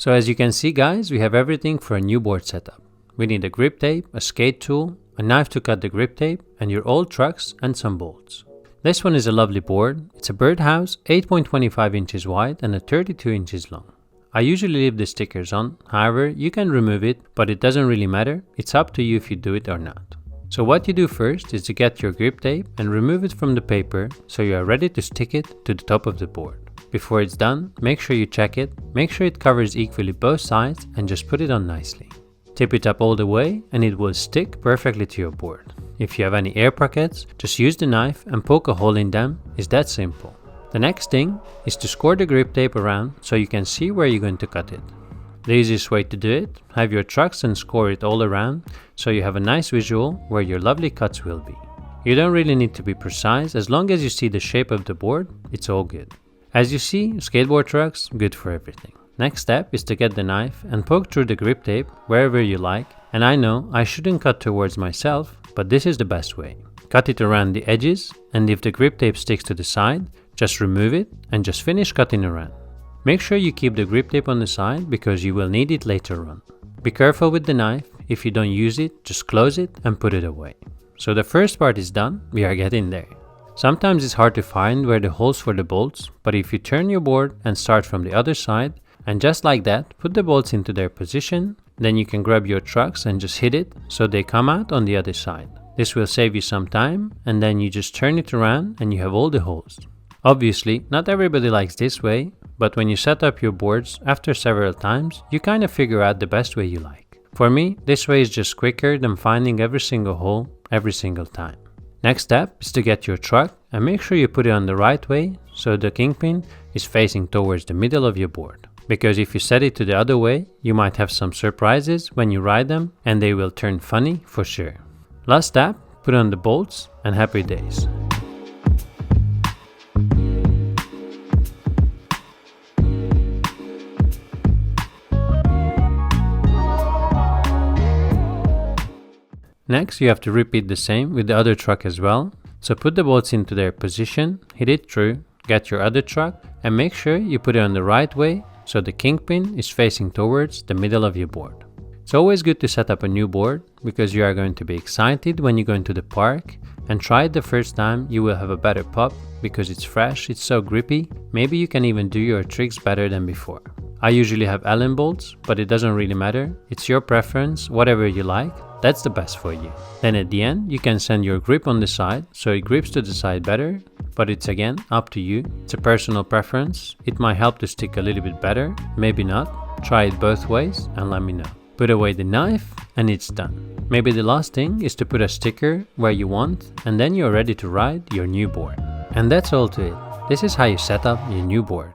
So as you can see guys, we have everything for a new board setup. We need a grip tape, a skate tool, a knife to cut the grip tape, and your old trucks and some bolts. This one is a lovely board. It's a birdhouse, 8.25 inches wide and 32 inches long. I usually leave the stickers on, however you can remove it, but it doesn't really matter. It's up to you if you do it or not. So what you do first is to get your grip tape and remove it from the paper so you are ready to stick it to the top of the board. Before it's done, make sure you check it, make sure it covers equally both sides and just put it on nicely. Tip it up all the way and it will stick perfectly to your board. If you have any air pockets, just use the knife and poke a hole in them. It's that simple. The next thing is to score the grip tape around so you can see where you're going to cut it. The easiest way to do it, have your trucks and score it all around so you have a nice visual where your lovely cuts will be. You don't really need to be precise, as long as you see the shape of the board, it's all good. As you see, skateboard trucks, good for everything. Next step is to get the knife and poke through the grip tape wherever you like, and I know I shouldn't cut towards myself, but this is the best way. Cut it around the edges, and if the grip tape sticks to the side, just remove it and just finish cutting around. Make sure you keep the grip tape on the side because you will need it later on. Be careful with the knife, if you don't use it, just close it and put it away. So the first part is done, we are getting there. Sometimes it's hard to find where the holes for the bolts, but if you turn your board and start from the other side, and just like that, put the bolts into their position, then you can grab your trucks and just hit it so they come out on the other side. This will save you some time, and then you just turn it around and you have all the holes. Obviously, not everybody likes this way, but when you set up your boards after several times, you kind of figure out the best way you like. For me, this way is just quicker than finding every single hole every single time. Next step is to get your truck and make sure you put it on the right way so the kingpin is facing towards the middle of your board. Because if you set it to the other way, you might have some surprises when you ride them and they will turn funny for sure. Last step, put on the bolts and happy days. Next, you have to repeat the same with the other truck as well. So put the bolts into their position, hit it through, get your other truck, and make sure you put it on the right way so the kingpin is facing towards the middle of your board. It's always good to set up a new board because you are going to be excited when you go into the park and try it the first time. You will have a better pop because it's fresh, it's so grippy. Maybe you can even do your tricks better than before. I usually have Allen bolts, but it doesn't really matter. It's your preference, whatever you like. That's the best for you. Then at the end, you can send your grip on the side so it grips to the side better, but it's again up to you. It's a personal preference. It might help to stick a little bit better, maybe not. Try it both ways and let me know. Put away the knife and it's done. Maybe the last thing is to put a sticker where you want, and then you're ready to ride your new board. And that's all to it. This is how you set up your new board.